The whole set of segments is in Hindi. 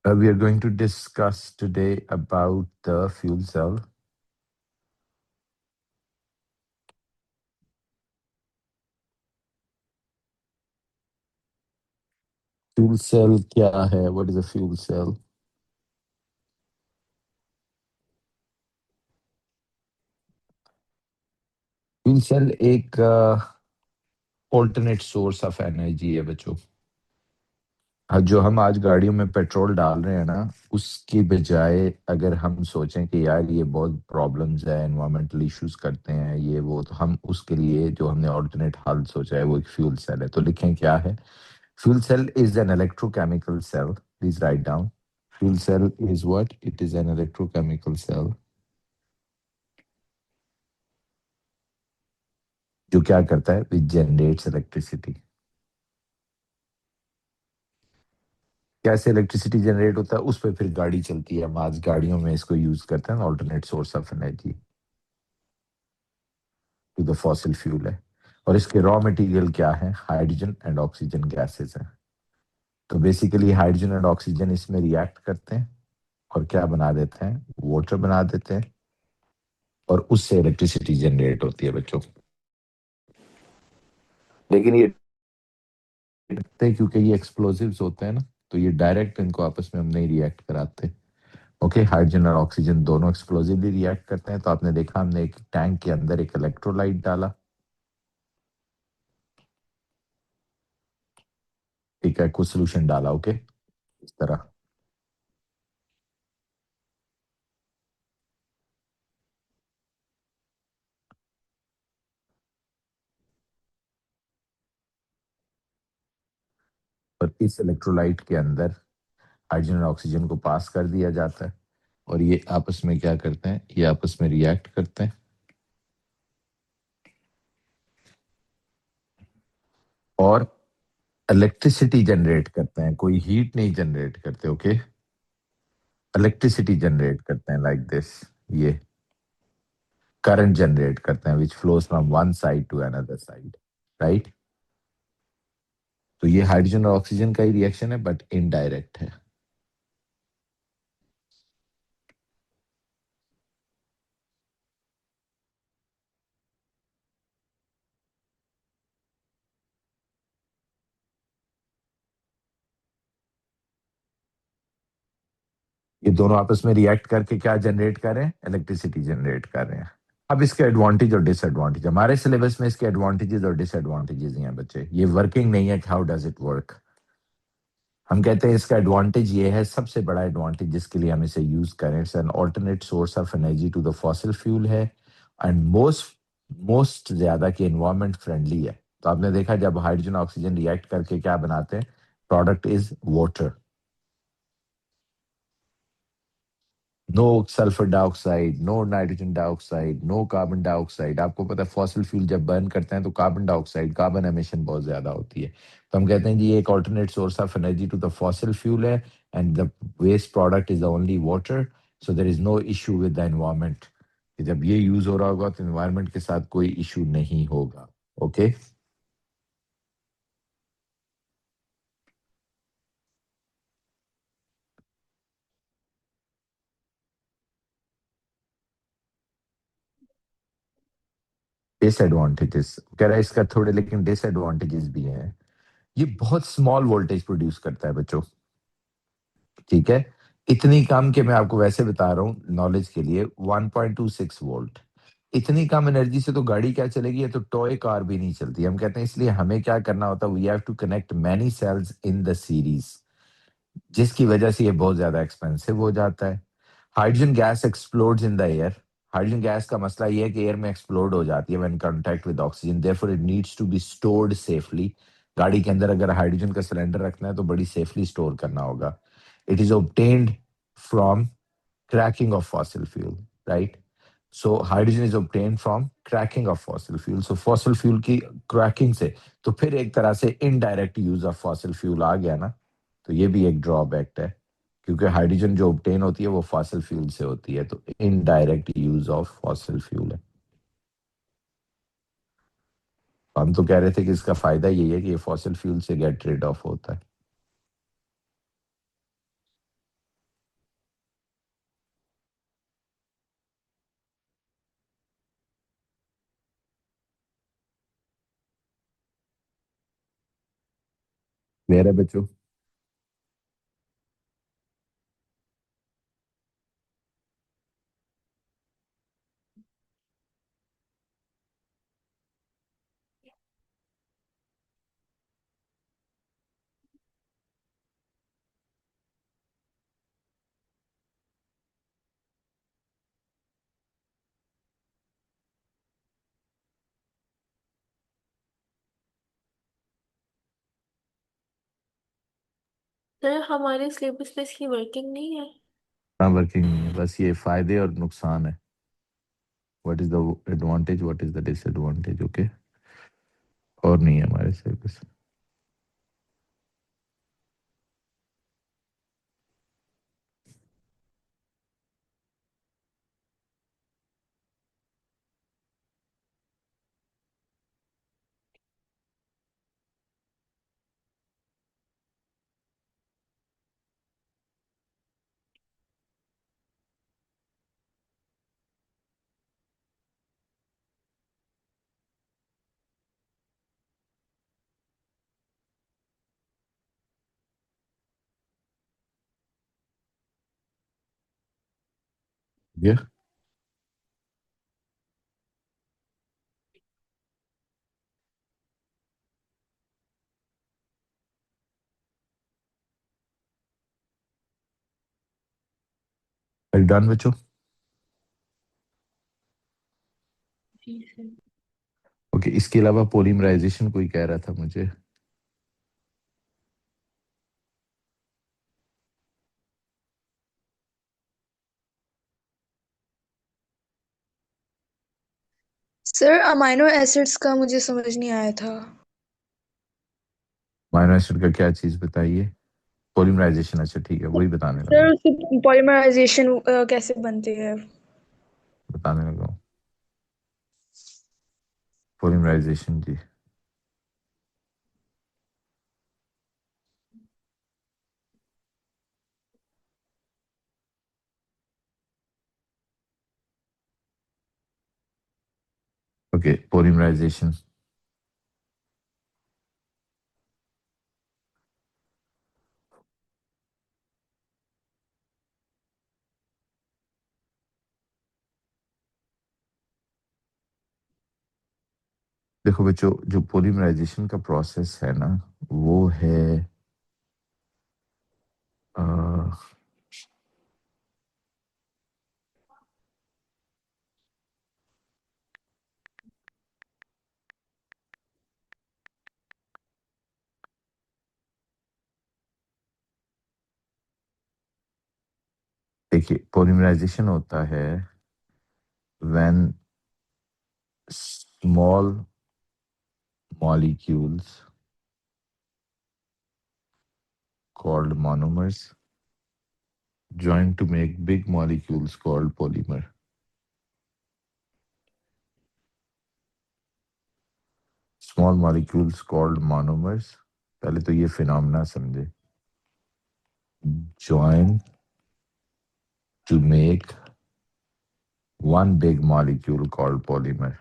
We are going to discuss today about the fuel cell. Fuel cell क्या है? What is a fuel cell? Fuel cell एक ऑल्टरनेट सोर्स ऑफ एनर्जी है बच्चों। जो हम आज गाड़ियों में पेट्रोल डाल रहे हैं ना, उसकी बजाय अगर हम सोचें कि यार ये बहुत प्रॉब्लम्स है, एनवायरमेंटल इश्यूज करते हैं ये वो, तो हम उसके लिए जो हमने ऑल्टरनेट हल सोचा है वो एक फ्यूल सेल है। तो लिखें क्या है? Fuel cell is an electrochemical cell. Please write down. Fuel cell is what? It is an electrochemical cell जो क्या करता है? Which generates electricity। कैसे इलेक्ट्रिसिटी जनरेट होता है? उस पर फिर गाड़ी चलती है। हम आज गाड़ियों में इसको यूज करते हैं, alternate source of energy to the fossil fuel है। और इसके रॉ मटेरियल क्या है? हाइड्रोजन एंड ऑक्सीजन गैसेस हैं। तो बेसिकली हाइड्रोजन एंड ऑक्सीजन इसमें रिएक्ट करते हैं और क्या बना देते हैं? वाटर बना देते हैं, और उससे इलेक्ट्रिसिटी जनरेट होती है बच्चों। लेकिन ये क्योंकि ये एक्सप्लोसिव्स होते हैं ना, तो ये डायरेक्ट इनको आपस में हम नहीं रिएक्ट कराते। ओके, हाइड्रोजन और ऑक्सीजन दोनों एक्सप्लोसिवली रिएक्ट करते हैं। तो आपने देखा हमने एक टैंक के अंदर एक इलेक्ट्रोलाइट डाला, ठीक है, कुछ सोल्यूशन डाला। ओके, इस तरह और इस इलेक्ट्रोलाइट के अंदर हाइड्रोजन और ऑक्सीजन को पास कर दिया जाता है, और ये आपस में क्या करते हैं? ये आपस में रिएक्ट करते हैं और इलेक्ट्रिसिटी जनरेट करते हैं। कोई हीट नहीं जनरेट करते। ओके, इलेक्ट्रिसिटी जनरेट करते हैं लाइक दिस। ये करंट जनरेट करते हैं which flows from one side to another side, right. तो ये हाइड्रोजन और ऑक्सीजन का ही रिएक्शन है, बट इनडायरेक्ट है। ये दोनों आपस में रिएक्ट करके क्या जनरेट कर रहे हैं? इलेक्ट्रिसिटी जनरेट कर रहे हैं। अब इसके एडवांटेज और डिसएडवांटेज, हमारे सिलेबस में इसके एडवांटेजेस और डिसएडवांटेजेस ही हैं बच्चे। ये वर्किंग नहीं है कि हाउ डज इट वर्क। हम कहते हैं इसका एडवांटेज ये है, सबसे बड़ा एडवांटेज जिसके लिए हम इसे यूज करें, it's an alternate source of energy to the fossil fuel है, एंड मोस्ट मोस्ट ज्यादा की एनवायरमेंट फ्रेंडली है। तो आपने देखा जब हाइड्रोजन ऑक्सीजन रिएक्ट करके क्या बनाते हैं? Product is water. No sulphur dioxide, no nitrogen dioxide, no carbon dioxide. आपको पता है फॉसिल फ्यूल जब बर्न करते हैं तो कार्बन डाइऑक्साइड, कार्बन एमिशन बहुत ज्यादा होती है। तो हम कहते हैं जी ये एक alternate source of energy to the fossil fuel है, and the waste product is the only water. So there is no issue with the environment. जब ये यूज हो रहा होगा तो एनवायरमेंट के साथ कोई इशू नहीं होगा। ओके, डिसएडवांटेजेस कह रहा है इसका थोड़े, लेकिन डिसएडवांटेजेस भी हैं। ये बहुत स्मॉल वोल्टेज प्रोड्यूस करता है बच्चों, ठीक है। इतनी कम के मैं आपको वैसे बता रहा हूँ नॉलेज के लिए, 1.26 वोल्ट। इतनी कम एनर्जी से तो गाड़ी क्या चलेगी? ये तो टॉय कार भी नहीं चलती। हम कहते हैं इसलिए हमें क्या करना होता है, we have to connect many cells in the series, जिसकी वजह से ये बहुत ज्यादा एक्सपेंसिव हो जाता है। Hydrogen gas explodes in the air. Hydrogen gas का मसला ये है कि एयर में एक्सप्लोड हो जाती है when contact with oxygen, therefore it needs to be stored safely. गाड़ी के अंदर अगर हाइड्रोजन का सिलेंडर रखना है तो बड़ी सेफली स्टोर करना होगा। It is obtained from cracking of fossil fuel, right? So hydrogen is obtained from cracking of fossil fuel. So fossil fuel की cracking से, तो फिर एक तरह से indirect use of fossil fuel आ गया ना। तो ये भी एक ड्रॉबैक है, क्योंकि हाइड्रोजन जो obtain होती है वो फॉसिल फ्यूल से होती है, तो indirect use of fossil fuel है। हम तो कह रहे थे कि इसका फायदा यही है कि ये फॉसिल फ्यूल से गेट रिड ऑफ होता है। क्लियर है बच्चों? सर हमारे सिलेबस में इसकी वर्किंग नहीं है। हाँ, वर्किंग नहीं है, बस ये फायदे और नुकसान है। What is the advantage, what is the disadvantage, okay. और नहीं है हमारे सिलेबस। ये डन बच्चों? जी सर। ओके, इसके अलावा पॉलीमराइजेशन कोई कह रहा था मुझे। सर अमाइनो एसिड्स का मुझे समझ नहीं आया था। अमाइनो एसिड का क्या चीज बताइए? पॉलीमराइजेशन, अच्छा ठीक है, वही बताने लगा सर हूँ। उसकी पॉलीमराइजेशन कैसे बनती है? बताने लगा हूँ पॉलीमराइजेशन जी। Okay, polymerisation. देखो बच्चों, जो पॉलीमराइजेशन का प्रोसेस है ना, वो है अ, देखिए, पॉलीमराइजेशन होता है when small molecules called monomers join to make big molecules called polymer. Small molecules called monomers, पहले तो ये फिनोमेना समझे, join to make one big molecule called polymer.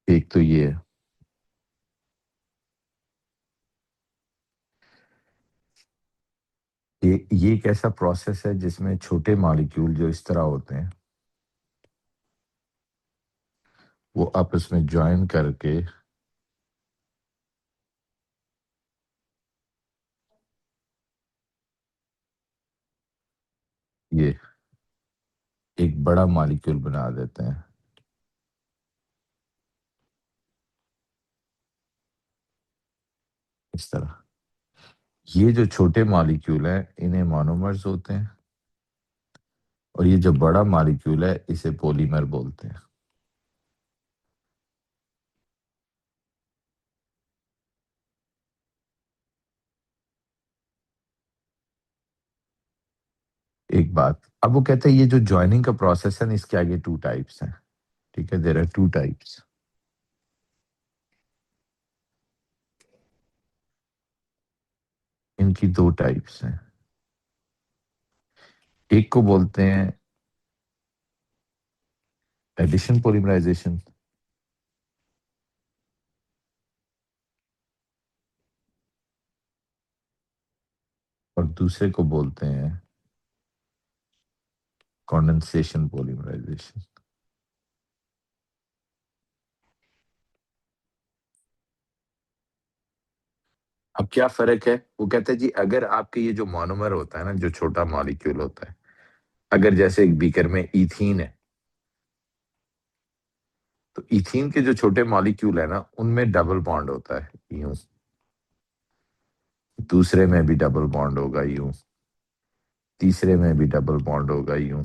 एक तो ये है। ये एक ऐसा प्रोसेस है जिसमें छोटे मॉलिक्यूल जो इस तरह होते हैं, वो आपस में ज्वाइन करके ये एक बड़ा मॉलिक्यूल बना देते हैं, इस तरह। ये जो छोटे मॉलिक्यूल हैं, इन्हें मोनोमर्स होते हैं, और ये जो बड़ा मॉलिक्यूल है, इसे पॉलीमर बोलते हैं। एक बात, अब वो कहते हैं ये जो ज्वाइनिंग का प्रोसेस है ना, इसके आगे टू टाइप्स हैं। ठीक है, देयर आर टू टाइप्स। इनकी दो टाइप्स हैं। एक को बोलते हैं एडिशन पॉलीमराइजेशन, और दूसरे को बोलते हैं कंडेंसेशन पॉलीमराइजेशन। अब क्या फर्क है? वो कहते हैं जी अगर आपके ये जो मोनोमर होता है ना, जो छोटा मॉलिक्यूल होता है, अगर जैसे एक बीकर में इथीन है, तो इथीन के जो छोटे मॉलिक्यूल है ना, उनमें डबल बॉन्ड होता है यूं, दूसरे में भी डबल बॉन्ड होगा यूं, तीसरे में भी डबल बॉन्ड होगा यूं।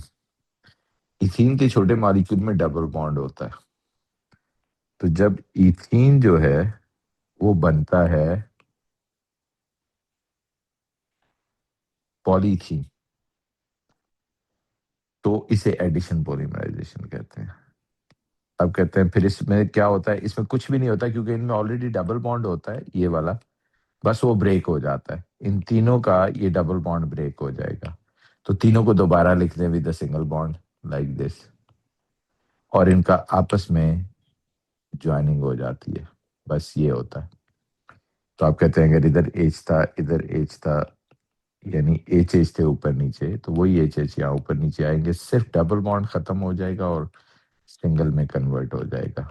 इथीन के छोटे मॉलिक्यूल में डबल बॉन्ड होता है। तो जब इथीन जो है वो बनता है पॉलीथीन, तो इसे एडिशन पॉलीमराइजेशन कहते हैं। अब कहते हैं फिर इसमें क्या होता है, इसमें कुछ भी नहीं होता क्योंकि इनमें ऑलरेडी डबल बॉन्ड होता है ये वाला, बस वो ब्रेक हो जाता है। इन तीनों का ये डबल बॉन्ड ब्रेक हो जाएगा, तो तीनों को दोबारा लिख दें with a single bond like this, और इनका आपस में ज्वाइनिंग हो जाती है। बस ये होता है। तो आप कहते हैं अगर इधर एच था, इधर एच था, यानी एच एच थे ऊपर नीचे, तो वही एच एच यहाँ ऊपर नीचे आएंगे, सिर्फ डबल बॉन्ड खत्म हो जाएगा और सिंगल में कन्वर्ट हो जाएगा।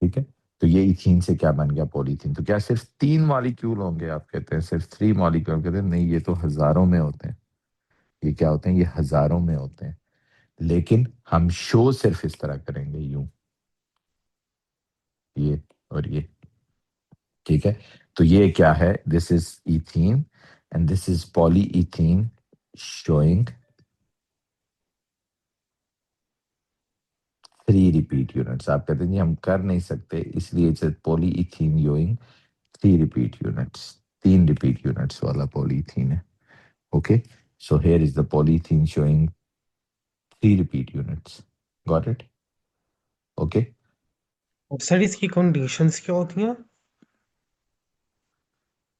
ठीक है, तो ये इथीन से क्या बन गया, पॉलीथीन। तो क्या सिर्फ 3 मॉलिक्यूल होंगे? आप कहते हैं सिर्फ 3 मॉलिक्यूल, कहते हैं नहीं, ये तो हजारों में होते हैं। ये क्या होते हैं, ये हजारों में होते हैं, लेकिन हम शो सिर्फ इस तरह करेंगे, यूं, ये और ये। ठीक है, तो ये क्या है, this is ethene and this is poly ethene showing 3 repeat units. आप कहते हैं जी हम कर नहीं सकते, इसलिए it's poly ethene showing 3 repeat units, 3 repeat units वाला पॉलीथीन है। Okay, so here is the polythene showing 3 repeat units. Got it? Okay. Sir इसकी कंडीशंस क्या होती हैं?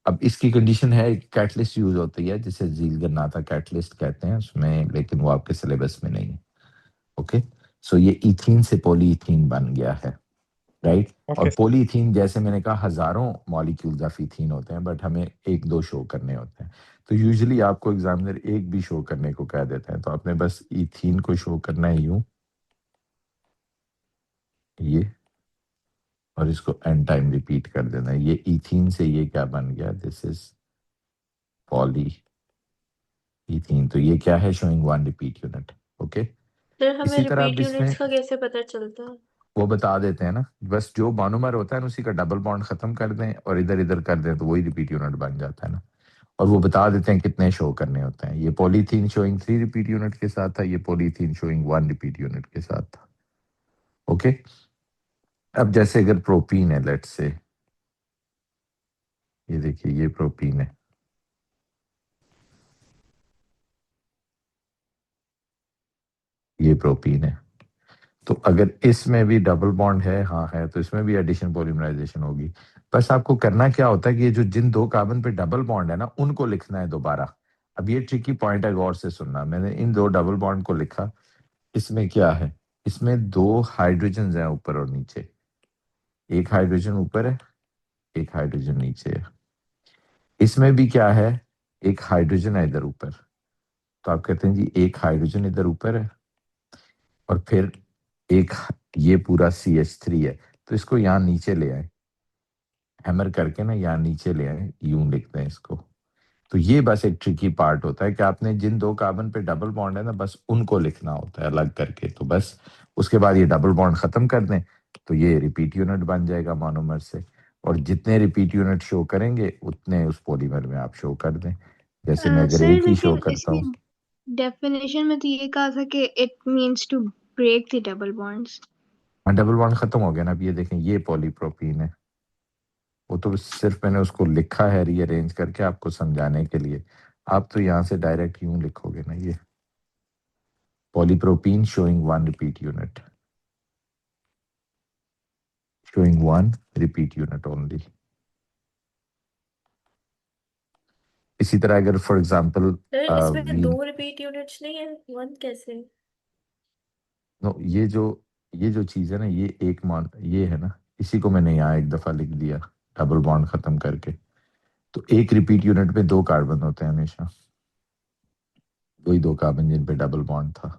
अब इसकी कंडीशन है, कैटलिस्ट यूज होती है जिसे ज़ीलगर-नाथा कैटलिस्ट कहते हैं उसमें, लेकिन वो आपके सिलेबस में नहीं है। ओके, सो ये इथीन से पॉलीइथीन बन गया है, राइट? और ओके पॉलीइथीन जैसे मैंने कहा हजारों मॉलिक्यूल्स ऑफ इथीन होते हैं, बट हमें 1-2 शो करने होते हैं। तो यूजुअली आपको एग्जामिनर एक भी शो करने को कह देते हैं, तो आपने बस इथीन को शो करना है यूं, ये, और इसको एन टाइम रिपीट कर देना है। ये इथीन से ये क्या बन गया, दिस इज पॉली इथीन। तो ये क्या है, showing 1 repeat unit. Okay, sir हमें इसी तरह अब रिपीट इसमें यूनिट्स का कैसे पता चलता है? वो बता देते हैं ना, बस जो मोनोमर होता है ना उसी का डबल बॉन्ड खत्म कर दें और इधर इधर कर दें तो वही रिपीट यूनिट बन जाता है ना। और वो बता देते हैं कितने शो करने होते हैं। ये पॉलीथीन शोइंग 3 रिपीट यूनिट के साथ था, ये पॉलीथीन शोइंग 1 रिपीट यूनिट के साथ था। ओके, अब जैसे अगर प्रोपीन है, लेट्स से, ये देखिए ये प्रोपीन है, ये प्रोपीन है। तो अगर इसमें भी डबल बॉन्ड है, हाँ है, तो इसमें भी एडिशन पॉलीमराइजेशन होगी। बस आपको करना क्या होता है कि ये जो जिन 2 कार्बन पे डबल बॉन्ड है ना, उनको लिखना है दोबारा। अब ये ट्रिकी पॉइंट है, गौर से सुनना। मैंने इन 2 डबल बॉन्ड को लिखा, इसमें क्या है, इसमें 2 हाइड्रोजन है ऊपर और नीचे, एक हाइड्रोजन ऊपर है, एक हाइड्रोजन नीचे है। इसमें भी क्या है, एक हाइड्रोजन है इधर ऊपर, तो आप कहते हैं जी एक हाइड्रोजन इधर ऊपर है, और फिर एक ये पूरा CH3 है, तो इसको यहाँ नीचे ले आए, हैमर करके ना यहाँ नीचे ले आए, यूं लिखते हैं इसको। तो ये बस एक ट्रिकी पार्ट होता है कि आपने जिन 2 कार्बन पे डबल बॉन्ड है ना, बस उनको लिखना होता है अलग करके। तो बस उसके बाद ये डबल बॉन्ड खत्म कर दें, तो ये रिपीट यूनिट बन जाएगा मोनोमर से। और जितने रिपीट यूनिट शो करेंगे उतने उस पॉलीमर में आप शो कर दें। जैसे मैं अगर सर एक ही शो लेकिन करता इसकी हूँ, डेफिनेशन में तो ये कहा था कि it means to break the double bonds. हाँ डबल बॉन्ड खत्म हो गया ना। अब ये देखें ये पॉलीप्रोपीन है, वो तो सिर्फ मैंने उसको लिखा है रीअरेंज करके आपको समझाने के लिए। आप तो यहाँ से डायरेक्ट यूं लिखोगे ना, ये polypropene showing 1 repeat unit, showing 1 repeat unit only। इसी तरह अगर फॉर एग्जांपल सर इसमें वी 2 रिपीट यूनिट्स नहीं है, 1 कैसे? नो, ये जो चीज है ना, ये एक मान ये है ना, इसी को मैंने यहाँ एक दफा लिख दिया डबल बॉन्ड खत्म करके। तो एक रिपीट यूनिट में 2 कार्बन होते हैं हमेशा, वही 2 कार्बन जिन पे डबल बॉन्ड था,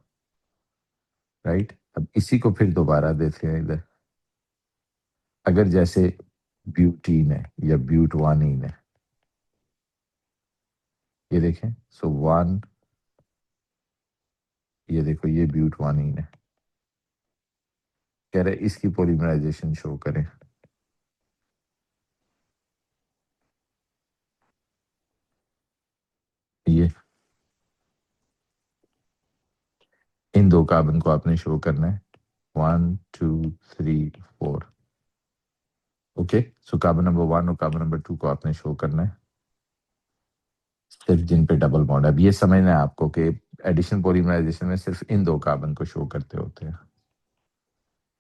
राइट। अब इसी को फिर दोबारा देते हैं इधर। अगर जैसे ब्यूटीन है या ब्यूटवानीन है, ये देखें, सो 1, ये देखो ये ब्यूटवानीन है, कह रहे इसकी पॉलीमराइजेशन शो करें। ये इन 2 कार्बन को आपने शो करना है, 1 2 3 4। ओके, सो कार्बन नंबर 1 और कार्बन नंबर 2 को आपने शो करना है सिर्फ जिन पे डबल बॉन्ड है। अब ये समझना है आपको कि एडिशन पॉलीमराइजेशन में सिर्फ इन 2 कार्बन को शो करते होते हैं।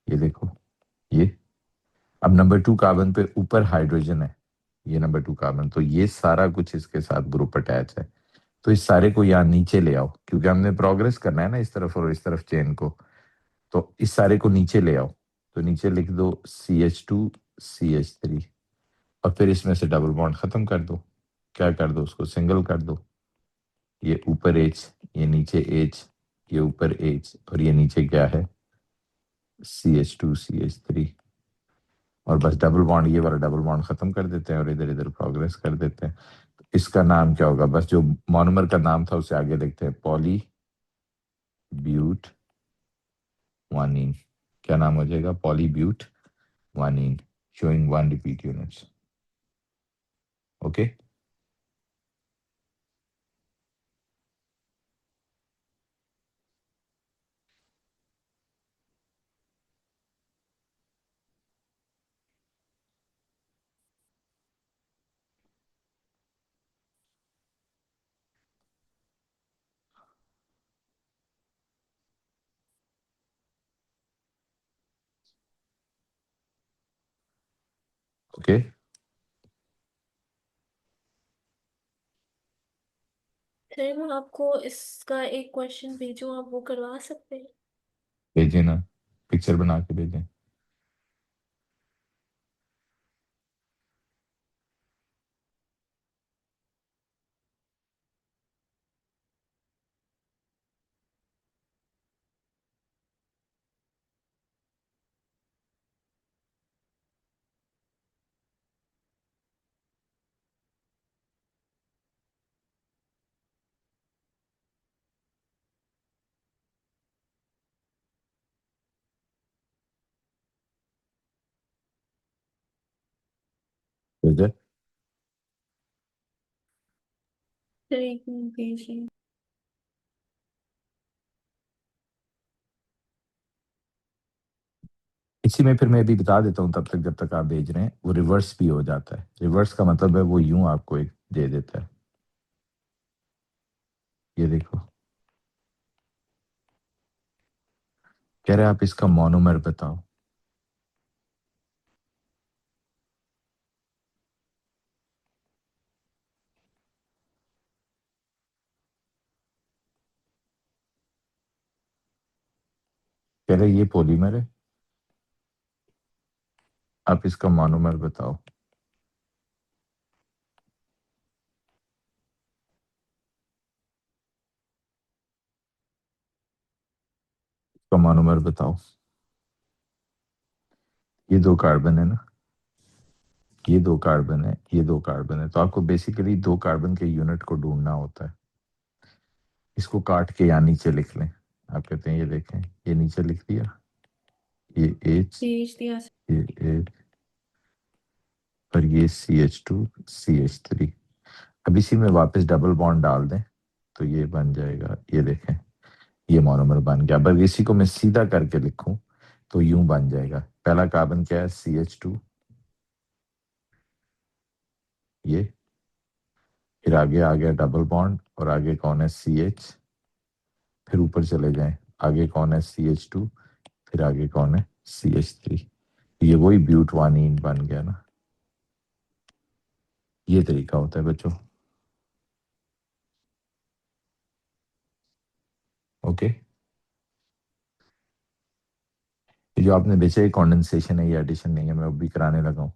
ये देखो ये, अब नंबर 2 कार्बन पे ऊपर हाइड्रोजन है, ये नंबर 2 कार्बन, तो ये सारा कुछ इसके साथ ग्रुप अटैच है। तो इस सारे को यहाँ नीचे ले आओ, क्योंकि हमने प्रोग्रेस करना है ना इस तरफ और इस तरफ चेन को, तो इस सारे को नीचे ले आओ। तो नीचे लिख दो CH2 CH3 और फिर इसमें से डबल बॉन्ड खत्म कर दो। क्या कर दो, उसको सिंगल कर दो। ये ऊपर H, ये नीचे H, ये ऊपर H और ये नीचे क्या है, CH2 CH3। और बस डबल बॉन्ड, ये वाला डबल बॉन्ड खत्म कर देते हैं और इधर इधर प्रोग्रेस कर देते हैं। तो इसका नाम क्या होगा, बस जो मोनोमर का नाम था उसे आगे लिखते हैं, पॉली ब्यूट वानीन। क्या नाम हो जाएगा, पॉली ब्यूट वानीन, showing 1 repeat units. Okay, okay, sir मैं आपको इसका एक क्वेश्चन भेजूं, आप वो करवा सकते हैं? भेजें ना, पिक्चर बना के भेजें। भेजे, सर एक मिनट भेजिए। इसी में फिर मैं भी बता देता हूँ, तब तक जब तक आप भेज रहे हैं, वो रिवर्स भी हो जाता है। रिवर्स का मतलब है वो यूं आपको एक दे देता है। ये देखो, कह रहे आप इसका मोनोमर बताओ। कह रहे ये पॉलीमर है, आप इसका मोनोमर बताओ। इसका मोनोमर बताओ। ये 2 कार्बन है ना, ये 2 कार्बन है, ये 2 कार्बन है, तो आपको बेसिकली 2 कार्बन के यूनिट को ढूंढना होता है। इसको काट के यहाँ नीचे लिख लें। आप कहते हैं ये देखें, ये नीचे लिख दिया, ये H, भेज दिया सर। ये H और ये CH2 CH3। अब इसी में वापस डबल बॉन्ड डाल दें तो ये बन जाएगा, ये देखें ये मोनोमर बन गया। अगर इसी को मैं सीधा करके लिखूं तो यूं बन जाएगा। पहला कार्बन क्या है, CH2, ये, फिर आगे आ गया डबल बॉन्ड और आगे कौन है, CH, फिर ऊपर चले जाएं, आगे कौन है, CH2, फिर आगे कौन है, CH3। ये वही ब्यूटवानीन बन गया ना। ये तरीका होता है बच्चों। ओके, ये जो आपने बेचा ये कॉन्डेंसेशन है, ये एडिशन नहीं है, मैं अभी कराने लगा हूँ।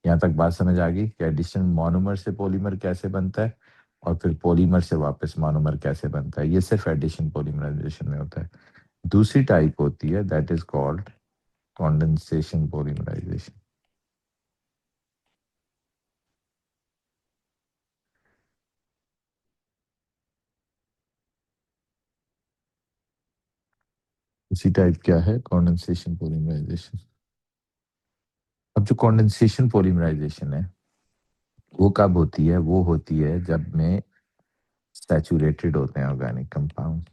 यहाँ तक बात समझ आ गई कि एडिशन मोनोमर से पॉलीमर कैसे बनता है और फिर पॉलीमर से वापस मोनोमर कैसे बनता है, ये सिर्फ एडिशन पॉलीमराइजेशन में होता है। दूसरी टाइप होती है that is called condensation polymerisation. दूसरी टाइप क्या है? Condensation polymerisation. अब जो कॉन्डेंसेशन पॉलीमराइजेशन है वो कब होती है? वो होती है जब में सैचुरेटेड होते हैं ऑर्गेनिक कंपाउंड।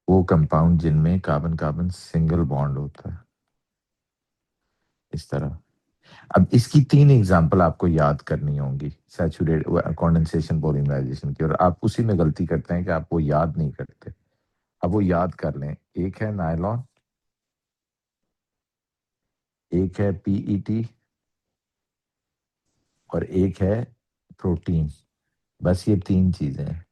वो कंपाउंड जिनमें कार्बन कार्बन सिंगल बॉन्ड होता है, इस तरह। अब इसकी 3 एग्जांपल आपको याद करनी होंगी सैचुरेट कॉन्डेंसेशन पॉलीमराइजेशन की, और आप उसी में गलती करते हैं कि आप वो याद नहीं करते। अब वो याद कर लें। एक है नायलॉन, एक है पीईटी और एक है प्रोटीन। बस ये 3 चीजें हैं,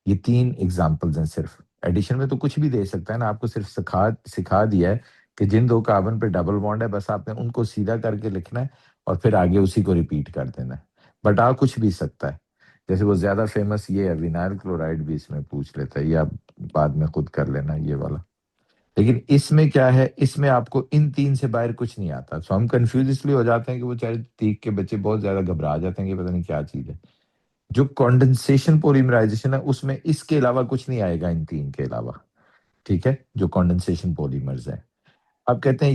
ये 3 एग्जांपल्स हैं सिर्फ। एडिशन में तो कुछ भी दे सकता है ना, आपको सिर्फ सिखा दिया है कि जिन 2 कार्बन पे डबल बॉन्ड है बस आपने उनको सीधा करके लिखना है और फिर आगे उसी को रिपीट कर देना है। बट आ कुछ भी सकता है, जैसे वो ज्यादा फेमस ये है विनाइल क्लोराइड भी इसमें पूछ लेता है, ये आप बाद में खुद कर लेना ये वाला। लेकिन इसमें क्या है, इसमें आपको इन 3 से बाहर कुछ नहीं आता। सो हम कंफ्यूज इसलिए हो जाते हैं कि वो चाहे तीक के बच्चे बहुत ज्यादा घबरा जाते हैं कि पता नहीं क्या चीज है। जो कंडेंसेशन पॉलीमराइजेशन है उसमें इसके अलावा कुछ नहीं आएगा, इन 3 के अलावा। ठीक है, जो कंडेंसेशन पॉलीमर्स है। अब कहते हैं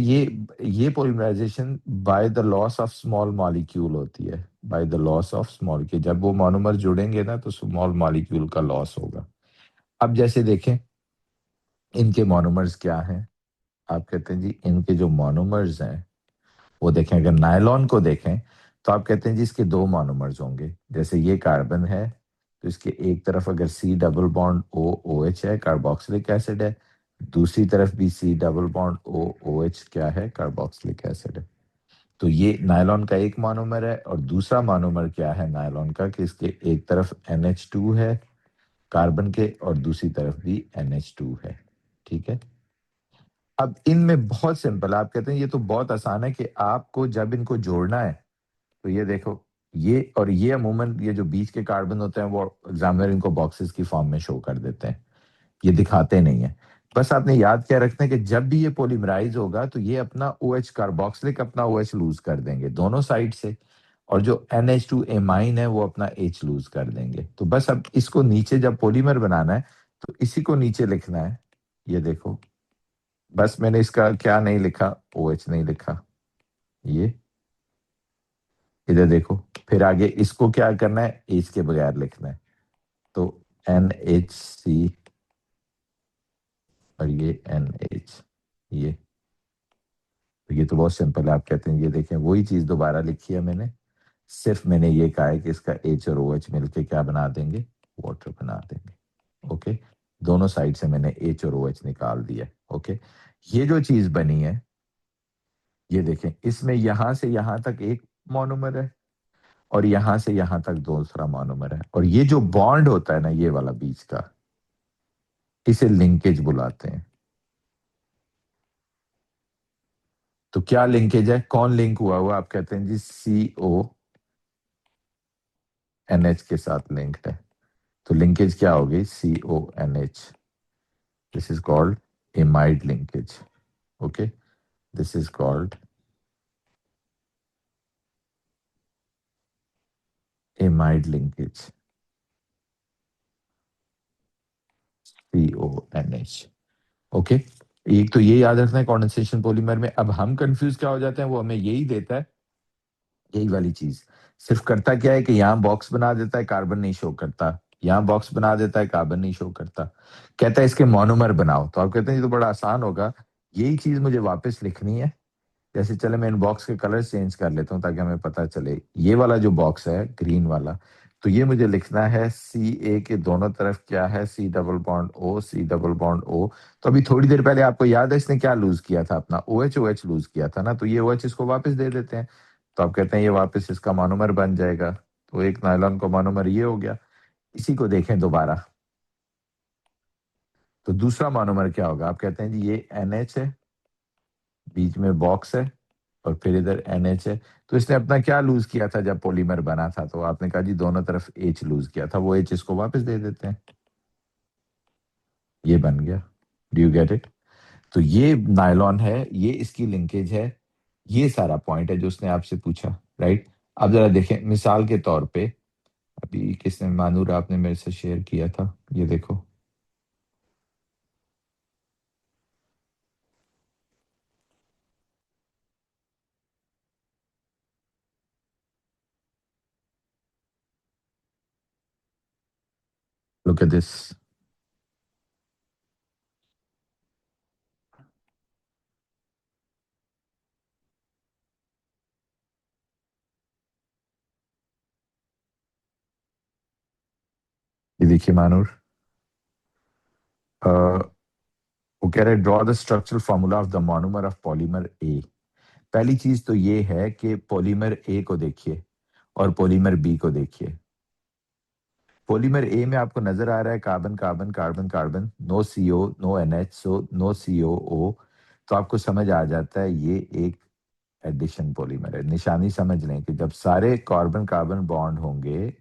ये polymerisation by the loss of small molecule होती है, by the loss of small के, जब वो मोनोमर जुड़ेंगे ना तो स्मॉल मॉलिक्यूल का लॉस होगा। अब जैसे देखें इनके मोनोमर्स क्या हैं, आप कहते हैं जी इनके जो मोनोमर्स हैं वो देखें, अगर नायलॉन को देखें तो आप कहते हैं जी इसके 2 मोनोमर्स होंगे। जैसे ये कार्बन है तो इसके एक तरफ अगर C double bond O O H है, कार्बोक्सिलिक एसिड है, दूसरी तरफ भी C double bond O O H क्या है, कार्बोक्सिलिक एसिड है। तो ये नायलॉन का एक मोनोमर है, और दूसरा मोनोमर क्या है नायलॉन का कि इसके एक तरफ NH2 है कार्बन के और दूसरी तरफ भी NH2 है। ठीक है, अब इनमें बहुत सिंपल, आप कहते हैं ये तो बहुत आसान है कि आपको जब इनको जोड़ना है तो ये देखो, ये और ये अमूमन ये जो बीच के कार्बन होते हैं वो एग्जामिनर इनको बॉक्सेस की फॉर्म में शो कर देते हैं, ये दिखाते नहीं है। बस आपने याद क्या रखना है कि जब भी ये पॉलीमराइज होगा तो ये अपना OH कार्बोक्सिलिक अपना OH लूज कर देंगे दोनों साइड से, और जो NH2 एमाइन है वो अपना H लूज कर देंगे। तो बस अब इसको नीचे जब पॉलीमर बनाना है तो इसी को नीचे लिखना है। ये देखो, बस मैंने इसका क्या नहीं लिखा, OH नहीं लिखा, ये इधर देखो। फिर आगे इसको क्या करना है, H के बगैर लिखना है, तो NHC और ये NH, ये तो बहुत सिंपल है। आप कहते हैं ये देखें वही चीज दोबारा लिखी है मैंने, सिर्फ मैंने ये कहा है कि इसका H और OH मिलके क्या बना देंगे, वाटर बना देंगे। ओके, दोनों साइड से मैंने H और OH निकाल दिया। ओके, ये जो चीज बनी है ये देखें, इसमें यहां से यहां तक एक मोनोमर है और यहां से यहां तक दूसरा मोनोमर है, और ये जो बॉन्ड होता है ना ये वाला बीच का, इसे लिंकेज बुलाते हैं। तो क्या लिंकेज है, कौन लिंक हुआ आप कहते हैं जी CONH के साथ लिंक्ड है। तो लिंकेज क्या होगी, CONH। This is called imide linkage. Okay, this is called imide linkage, CONH। Okay, एक तो ये याद रखना है कंडेंसेशन पॉलीमर में। अब हम कंफ्यूज क्या हो जाते हैं, वो हमें यही देता है, यही वाली चीज। सिर्फ करता क्या है कि यहाँ बॉक्स बना देता है, कार्बन नहीं शो करता, यहाँ बॉक्स बना देता है, कार्बन नहीं शो करता, कहता है इसके मोनोमर बनाओ। तो आप कहते हैं ये तो बड़ा आसान होगा, यही चीज मुझे वापस लिखनी है। जैसे चले मैं इन बॉक्स के कलर चेंज कर लेता हूँ ताकि हमें पता चले। ये वाला जो बॉक्स है ग्रीन वाला, तो ये मुझे लिखना है CA के दोनों तरफ क्या है, C double bond O, C double bond O। तो अभी थोड़ी देर पहले आपको याद है इसने क्या लूज किया था, अपना OH OH लूज किया था ना, तो ये OH इसको वापस दे देते हैं। तो आप कहते हैं ये वापस इसका मोनोमर बन जाएगा, तो एक नायलॉन का मोनोमर ये हो गया। इसी को देखें दोबारा, तो दूसरा मोनोमर क्या होगा? आप कहते हैं जी ये NH है, बीच में बॉक्स है, और फिर इधर NH है। तो इसने अपना क्या लूज किया था जब पॉलीमर बना था? तो आपने कहा जी दोनों तरफ H लूज किया था, वो H इसको वापस दे देते हैं, ये बन गया। Do you get it? तो ये नायलॉन है, ये इसकी लिंकेज है, ये सारा पॉइंट है जो उसने आपसे पूछा, राइट? अब जरा देखें मिसाल के तौर पे, अभी किसने, मानूर आपने मेरे से शेयर किया था, ये देखो, लुक एट दिस। ये देखिए मानूर, वो कह रहे draw the structural formula of the monomer of polymer A. पहली चीज तो ये है कि पॉलीमर ए को देखिए और पॉलीमर बी को देखिए। पॉलीमर ए में आपको नजर आ रहा है carbon carbon carbon carbon, no CO no NH, so no COO, तो आपको समझ आ जाता है ये एक एडिशन पॉलीमर है। निशानी समझ लें कि जब सारे कार्बन कार्बन बॉन्ड होंगे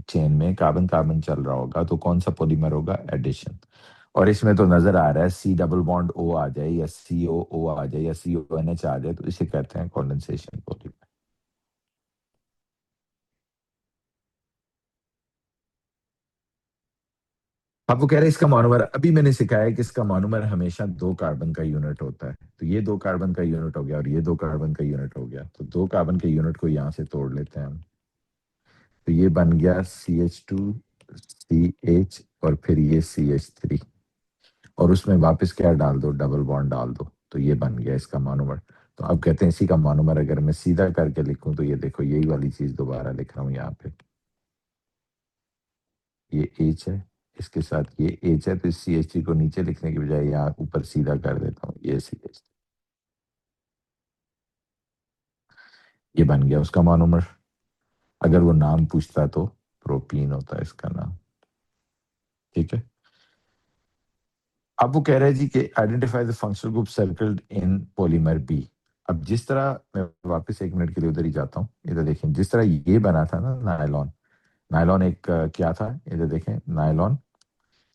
चेन में, कार्बन कार्बन चल रहा होगा, तो कौन सा पॉलीमर होगा? एडिशन। और इसमें तो नजर आ रहा है C डबल बॉन्ड O आ जाए या COO आ जाए या CONH आ जाए, तो इसे कहते हैं कॉन्डेंसेशन पॉलीमर। अब वो कह रहे हैं इसका मोनोमर, अभी मैंने सिखाया है कि इसका मोनोमर हमेशा 2 कार्बन का यूनिट होता है। तो ये 2 कार्बन का यूनिट हो गया और ये 2 कार्बन का यूनिट हो गया, तो 2 कार्बन के यूनिट को यहां से तोड़ लेते हैं हम। तो ये बन गया CH2 CH और फिर ये CH3, और उसमें वापस क्या डाल दो? डबल बॉन्ड डाल दो, तो ये बन गया इसका मोनोमर। तो अब कहते हैं इसी का मोनोमर अगर मैं सीधा करके लिखूं, तो ये देखो यही वाली चीज दोबारा लिख रहा हूं यहाँ पे, ये H है, इसके साथ ये H है, तो इस CH3 को नीचे लिखने की बजाय यहाँ ऊपर सीधा कर देता हूँ, ये CH, ये बन गया उसका मोनोमर। अगर वो नाम पूछता तो प्रोपीन होता है इसका नाम, ठीक है। अब वो कह रहे हैं जी कि identify the functional group circled in polymer B. अब जिस तरह, मैं वापस 1 मिनट के लिए उधर ही जाता हूँ, इधर देखें जिस तरह ये बना था ना नायलॉन, नायलॉन एक क्या था, इधर देखें, नायलॉन,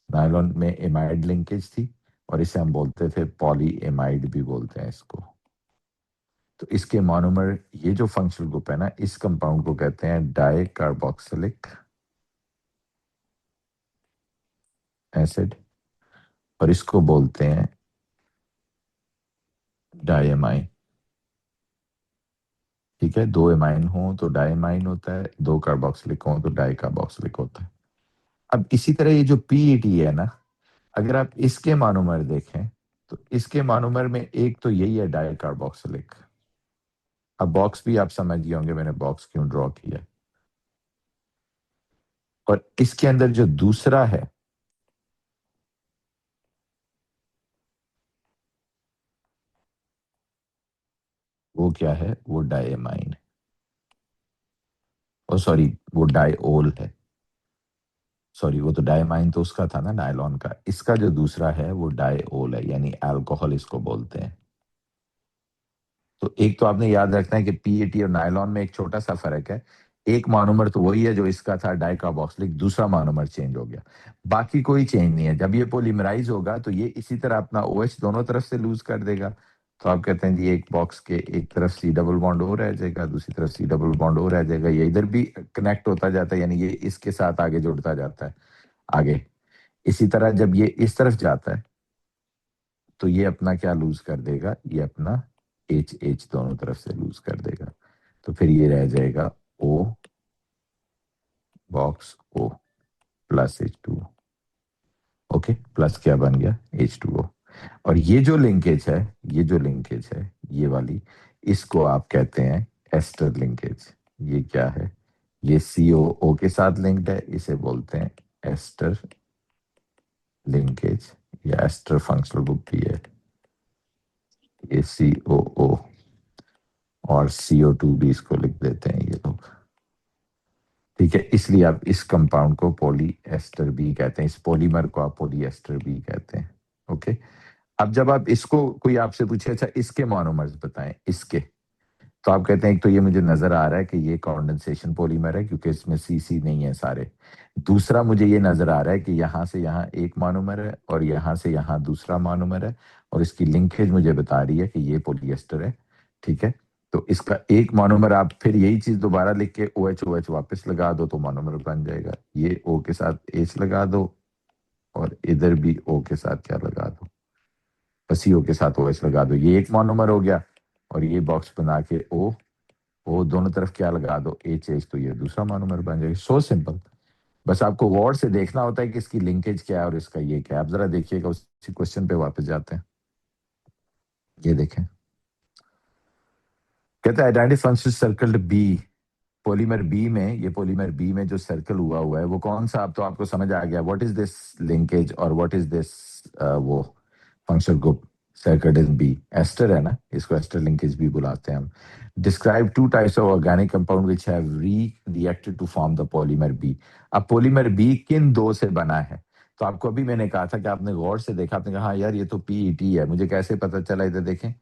नायलॉन में एमाइड लिंकेज थी, और इसे हम बोलते थे पॉली एमाइड भी बोलते हैं इसको। तो इसके मोनोमर, ये जो फंक्शनल ग्रुप है ना, इस कंपाउंड को कहते हैं डाई कार्बोक्सिलिक एसिड, और इसको बोलते हैं डायमाइन, ठीक है। 2 एमाइन हो तो डायमाइन होता है, 2 कार्बोक्सिलिक हो तो डाई कार्बोक्सिलिक होता है। अब इसी तरह ये जो PET है ना, अगर आप इसके मोनोमर देखें, तो इसके मोनोमर में एक तो यही है डाई कार्बोक्सिलिक। अब बॉक्स भी आप समझ गए होंगे मैंने बॉक्स क्यों ड्रॉ किया। और इसके अंदर जो दूसरा है, वो क्या है? वो डायमाइन है, ओ सॉरी, वो डायओल है, सॉरी, वो तो डायमाइन तो उसका था ना नायलॉन का, इसका जो दूसरा है वो डायओल है, यानी अल्कोहल इसको बोलते हैं। तो एक तो आपने याद रखना है कि PET और नायलॉन में एक छोटा सा फर्क है, एक मोनोमर तो वही है जो इसका था डाइकार्बोक्सिलिक, दूसरा मोनोमर चेंज हो गया, बाकी कोई चेंज नहीं है। जब ये पॉलीमराइज होगा तो ये इसी तरह अपना OH दोनों तरफ से लूज कर देगा। तो आप कहते हैं जी एक बॉक्स के एक तरफ C डबल बॉन्ड हो रह जाएगा, दूसरी तरफ C डबल बॉन्ड हो रह जाएगा, ये इधर भी कनेक्ट होता जाता है, यानी ये इसके साथ आगे जुड़ता जाता है आगे। इसी तरह जब ये इस तरफ जाता है तो ये अपना क्या लूज कर देगा? ये अपना H दोनों तरफ से लूज कर देगा, तो फिर ये रह जाएगा O box O plus H2O। Okay, plus क्या बन गया? H2O। और ये जो लिंकेज है, ये जो लिंकेज है ये वाली, इसको आप कहते हैं एस्टर लिंकेज। ये क्या है? ये COO के साथ लिंक्ड है, इसे बोलते हैं एस्टर लिंकेज या एस्टर फंक्शनल ग्रुप भी है, ये COO। और CO2 भी इसको लिख देते हैं ये लोग, ठीक है। इसलिए आप इस कंपाउंड को पॉलीएस्टर भी कहते हैं, इस पॉलीमर को आप पॉलीएस्टर भी कहते हैं, ओके। अब जब आप इसको, कोई आपसे पूछे अच्छा इसके मोनोमर्स बताएं, इसके, तो आप कहते हैं एक तो ये मुझे नजर आ रहा है कि ये कंडेंसेशन पॉलीमर है क्योंकि इसमें CC नहीं है सारे। दूसरा मुझे ये नजर आ रहा है कि यहाँ से यहाँ एक मोनोमर है और यहाँ से यहाँ दूसरा मोनोमर है, और इसकी लिंकेज मुझे बता रही है कि ये पॉलीएस्टर है, ठीक है। तो इसका एक मोनोमर आप फिर यही चीज दोबारा लिख के OH वापस लगा दो तो मोनोमर बन जाएगा। ये O के साथ H लगा दो और इधर भी O के साथ क्या लगा दो, बस O के साथ OH लगा दो, ये एक मोनोमर हो गया। और ये बॉक्स बना के O दोनों तरफ क्या लगा दो H, तो ये दूसरा मोनोमर बन जाएगा। So simple. बस आपको गौर से देखना होता है कि इसकी लिंकेज क्या है और इसका ये क्या है। आप जरा देखिएगा, उसी क्वेश्चन पे वापस जाते हैं। ये देखें, कहते हैं identify circle B, polymer B में, ये पॉलीमर बी में जो सर्कल हुआ है वो कौन सा, अब तो आपको समझ आ गया व्हाट इज दिस लिंकेज और व्हाट इज दिस वो functional group circle in B, ester है ना, इसको एस्टर लिंकेज भी बुलाते हैं हम। Describe 2 types of organic compound which have reacted to form the polymer B. अब पॉलीमर बी किन 2 से बना है, तो आपको अभी मैंने कहा था कि आपने गौर से देखा, आपने कहा हाँ यार ये तो PET है, मुझे कैसे पता चला, इधर देखें,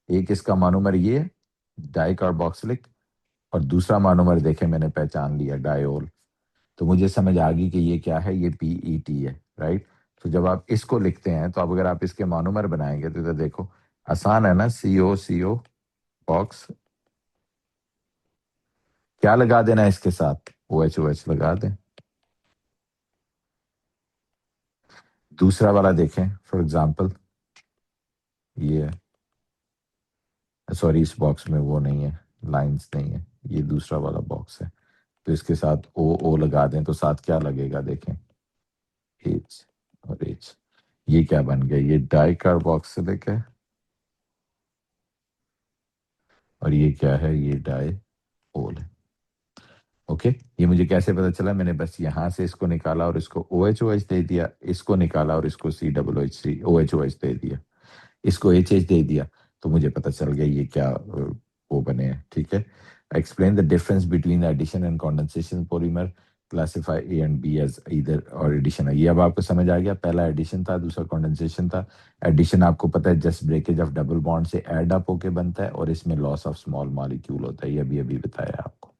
एक इसका मोनोमर ये है डाइकार्बोक्सिलिक, और दूसरा मोनोमर देखे मैंने पहचान लिया डायोल, तो मुझे समझ आ गई कि ये क्या है, ये PET है, राइट। तो जब आप इसको लिखते हैं तो अब अगर आप इसके मोनोमर बनाएंगे तो इधर देखो आसान है ना, CO बॉक्स, क्या लगा देना है इसके साथ, OH लगा दें। दूसरा वाला देखें फॉर एग्जांपल, ये सॉरी इस बॉक्स में वो नहीं है, लाइंस नहीं है, ये दूसरा वाला बॉक्स है, तो इसके साथ O लगा दें तो साथ क्या लगेगा देखें, H और H, ये क्या बन गया, ये डाइकार्बोक्सिलिक है, और ये क्या है, ये डाइओल है, ओके। ये मुझे कैसे पता चला, मैंने बस यहां से इसको निकाला और इसको OH दे दिया, इसको निकाला और इसको OH दे दिया, इसको HH दे दिया, तो मुझे पता चल गया ये क्या वो बने हैं, ठीक है। Explain the difference between addition and condensation polymer, classify A and B as either और एडिशन है। ये अब आपको समझ आ गया, पहला एडिशन था, दूसरा कंडेंसेशन था। एडिशन आपको पता है just breakage of double bond से ऐड अप होके बनता है, और इसमें लॉस ऑफ स्मॉल मॉलिक्यूल होता है, ये अभी बताया आपको,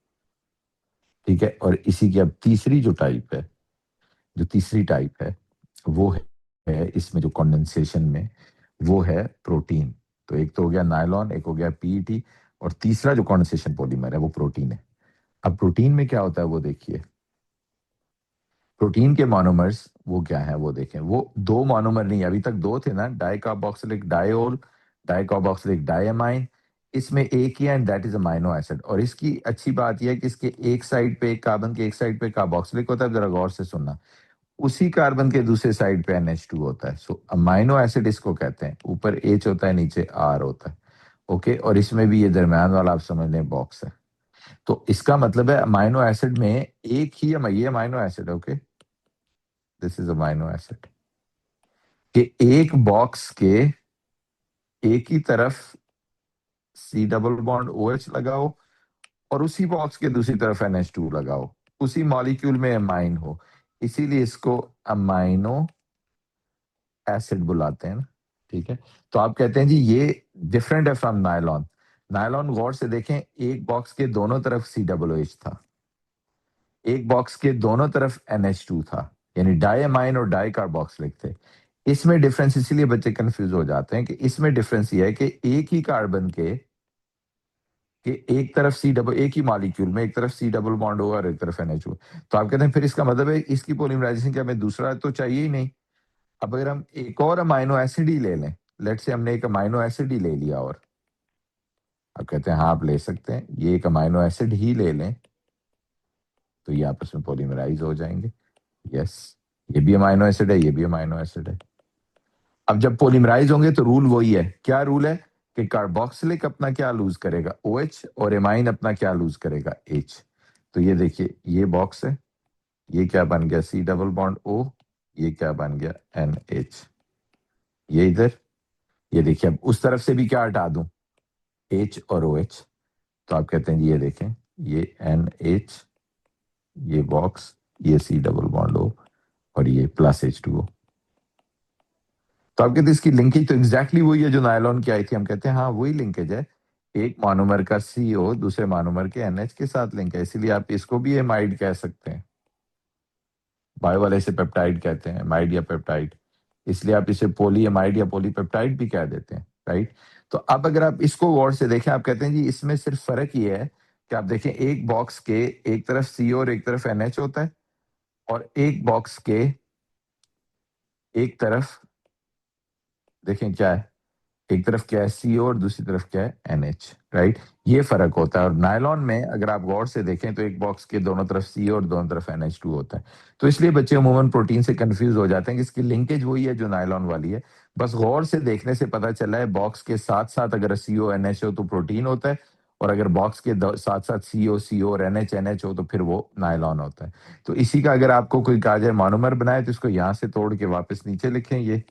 ठीक है। और इसी की अब तीसरी जो टाइप है, जो तीसरी टाइप है वो है इसमें जो कंडेंसेशन में, वो है प्रोटीन। तो एक तो हो गया नायलॉन, एक हो गया PET, और तीसरा जो कंडेंसेशन पॉलीमर है वो प्रोटीन है। अब प्रोटीन में क्या होता है वो देखिए, प्रोटीन के मोनोमर्स वो क्या है वो देखें, वो 2 मोनोमर नहीं, अभी तक 2 थे ना, डाइकार्बोक्सिलिक डायोल, डाइकार्बोक्सिलिक डायमाइन, इसमें एक ही है and that is amino acid. और इसकी अच्छी बात यह है कि इसके एक साइड पे कार्बन के एक साइड पे कार्बोक्सिलिक होता है, जरा गौर से सुनना, उसी कार्बन के दूसरे साइड पे NH2 होता है। सो अमाइनो एसिड इसको कहते हैं, ऊपर H होता है नीचे R होता है, ओके। और इसमें भी ये दरम्यान वाला आप समझ लें बॉक्स है, तो इसका मतलब है अमाइनो एसिड में एक ही ये अमाइनो एसिड है, okay, this is amino acid, कि एक बॉक्स के एक ही तरफ C डबल बॉन्ड OH लगाओ और उसी बॉक्स के दूसरी तरफ NH2 लगाओ, उसी मॉलिक्यूल में अमाइन हो, इसीलिए इसको अमाइनो एसिड बुलाते हैं ना, ठीक है। तो आप कहते हैं जी ये डिफरेंट है फ्रॉम नायलॉन। नायलॉन गौर से देखें, एक बॉक्स के दोनों तरफ COOH था, एक बॉक्स के दोनों तरफ NH2 था, यानी डायमाइन और डाइकार्बोक्सिलिक थे। इसमें डिफरेंस इसीलिए बच्चे कंफ्यूज हो जाते हैं कि इसमें डिफरेंस ये है कि एक ही कार्बन के एक तरफ एक ही मॉलिक्यूल में एक तरफ C डबल बॉन्ड होगा और एक तरफ NH2। तो आप कहते हैं फिर इसका मतलब है इसकी पॉलीमराइजेशन क्या, हमें दूसरा तो चाहिए ही नहीं। अब अगर हम एक और अमाइनो एसिड ही ले लें, लेट से हमने एक अमाइनो एसिड ही ले लिया, और अब कहते हैं हाँ आप ले सकते हैं, ये एक अमाइनो एसिड ही ले लें तो ये आपस में पॉलीमराइज हो जाएंगे, यस, ये भी अमाइनो एसिड है, ये भी अमाइनो एसिड है। अब जब पॉलीमराइज होंगे तो रूल वही है, क्या रूल है कि कार्बोक्सिलिक अपना क्या लूज करेगा OH, और एमाइन अपना क्या लूज करेगा H। तो ये देखिए ये बॉक्स है, ये क्या बन गया C डबल बॉन्ड O, ये क्या बन गया NH, ये इधर, ये देखिए अब उस तरफ से भी क्या हटा दूं H और OH, तो आप कहते हैं जी ये देखें, ये NH, ये बॉक्स, ये C डबल बॉन्ड O और ये प्लस H2O। तो आप कहते हैं इसकी लिंकेज तो एग्जैक्टली वही है जो नायलॉन की आई थी। हम कहते हैं हाँ वही लिंकेज है, एक मोनोमर का CO दूसरे मोनोमर के NH के साथ लिंक है, इसीलिए आप इसको भी एमाइड कह सकते हैं। बायो वाले से पेप्टाइड कहते हैं, एमाइड या पेप्टाइड, इसलिए आप इसे पोलीएमाइड या पोलीपेप्टाइड भी कह देते हैं, राइट। तो अब अगर आप इसको गौर से देखें, आप कहते हैं जी इसमें सिर्फ फर्क ये है कि आप देखें एक बॉक्स के एक तरफ CO और एक तरफ NH होता है, और एक बॉक्स के एक तरफ देखें क्या है, एक तरफ क्या है CO और दूसरी तरफ क्या है NH, राइट। ये फर्क होता है। और नायलॉन में अगर आप गौर से देखें तो एक बॉक्स के दोनों तरफ CO और दोनों तरफ NH2 होता है। तो इसलिए बच्चे अमूमन प्रोटीन से कंफ्यूज हो जाते हैं कि इसकी लिंकेज वही है जो नायलॉन वाली है। बस गौर से देखने से पता चला है बॉक्स के साथ साथ अगर CO NH हो तो प्रोटीन होता है, और अगर बॉक्स के साथ साथ CO और NH हो तो फिर वो नायलॉन होता है। तो इसी का अगर आपको कोई कहा जाए मोनोमर बनाए तो इसको यहां से तोड़ के वापस नीचे लिखें ये,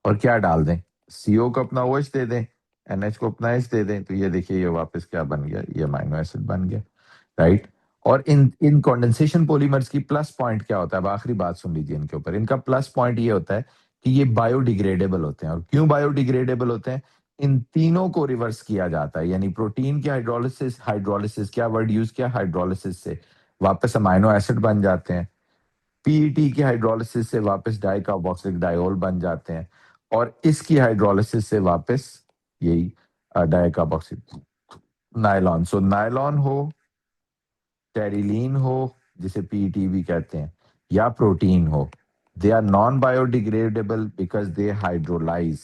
और क्या डाल दें, CO को अपना OH दे दें, NH को अपना H दे दें, तो ये देखिए ये वापस क्या बन गया, ये अमाइनो एसिड बन गया, राइट। और इन कंडेंसेशन पॉलीमर्स की प्लस पॉइंट क्या होता है, अब आखिरी बात सुन लीजिए इनके ऊपर। इनका प्लस पॉइंट ये होता है कि ये बायोडिग्रेडेबल होते हैं। और क्यों बायोडिग्रेडेबल होते हैं, इन तीनों को रिवर्स किया जाता है, यानी प्रोटीन की हाइड्रोलिसिस, हाइड्रोलिसिस क्या वर्ड यूज किया, हाइड्रोलिसिस से वापस अमाइनो एसिड बन जाते हैं, PET की हाइड्रोलिसिस से वापस डाइकार्बोक्सिलिक डायोल बन जाते हैं, और इसकी हाइड्रोलिसिस से वापस यही डाइकार्बोक्सिल नायलॉन। सो नायलॉन हो, टेरिलीन हो जिसे PET भी कहते हैं, या प्रोटीन हो, they are non biodegradable because they hydrolyse.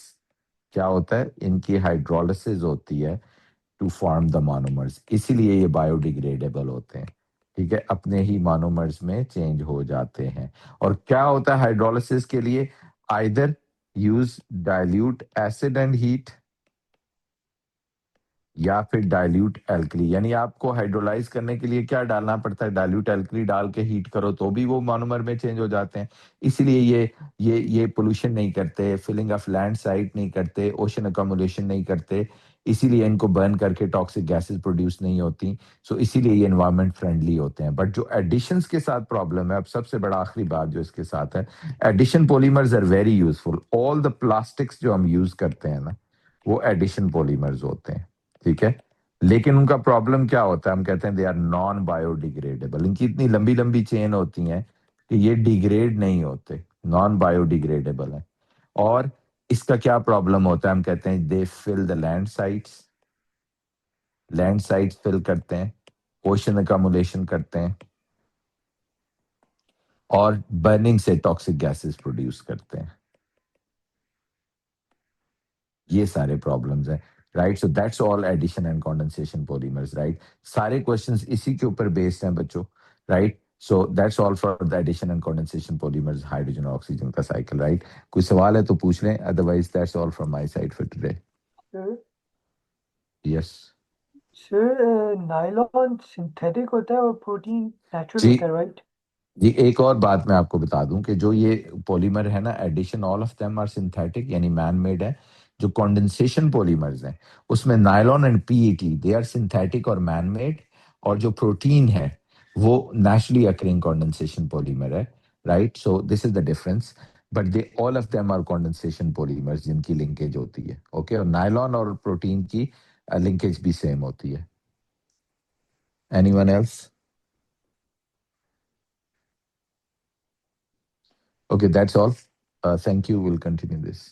क्या होता है, इनकी हाइड्रोलिसिस होती है टू फॉर्म द मोनोमर्स, इसीलिए ये बायोडिग्रेडेबल होते हैं, ठीक है, अपने ही मोनोमर्स में चेंज हो जाते हैं। और क्या होता है हाइड्रोलिसिस के लिए, either use dilute acid and heat, या फिर डाइल्यूट एल्कली, यानी आपको हाइड्रोलाइज करने के लिए क्या डालना पड़ता है, डाइल्यूट एल्कली डाल के हीट करो तो भी वो मोनोमर में चेंज हो जाते हैं। इसीलिए ये पोल्यूशन नहीं करते, फिलिंग ऑफ लैंड साइट नहीं करते, ओशन अकोमोडेशन नहीं करते, इसीलिए इनको बर्न करके टॉक्सिक गैसेस प्रोड्यूस नहीं होती। सो इसीलिए ये एनवायरमेंट फ्रेंडली होते हैं। बट जो एडिशंस के साथ प्रॉब्लम है, अब सबसे बड़ा आखिरी बात जो इसके साथ है, addition polymers are very useful. All the plastics जो हम यूज करते हैं ना, वो एडिशन पॉलीमर्स होते हैं, ठीक है। लेकिन उनका प्रॉब्लम क्या होता है, हम कहते हैं दे आर नॉन बायोडिग्रेडेबल। इनकी इतनी लंबी लंबी चेन होती हैं कि ये डिग्रेड नहीं होते, नॉन बायोडिग्रेडेबल है। और इसका क्या प्रॉब्लम होता है, हम कहते हैं they fill the land sites fill करते हैं, ओशन अकोमोडेशन करते हैं, और बर्निंग से टॉक्सिक गैसेस प्रोड्यूस करते हैं। ये सारे प्रॉब्लम्स हैं, right. So that's all addition and condensation polymers, right. सारे क्वेश्चंस इसी के ऊपर बेस्ड हैं बच्चों, right. So that's all for the addition and condensation polymers, hydrogen और ऑक्सीजन का साइकिल, राइट। कोई सवाल है तो पूछ लें, otherwise that's all from my side for today. Sir yes sir nylon synthetic होता है और प्रोटीन नेचुरल जी होता है, राइट? जी, एक और बात मैं आपको बता दूं कि जो ये पॉलीमर है ना, addition all of them are synthetic यानी मैन मेड है। जो कंडेंसेशन पॉलीमर्स हैं उसमें nylon and PET they are synthetic और मैन मेड, और जो प्रोटीन है वो नेचुरली अकरिंग कंडेंसेशन पॉलीमर है, right. So this is the difference, but they all of them are condensation polymers जिनकी लिंकेज होती है, ओके। और नायलॉन और प्रोटीन की लिंकेज भी सेम होती है। Anyone else? Okay, that's all. Thank you. We'll continue this.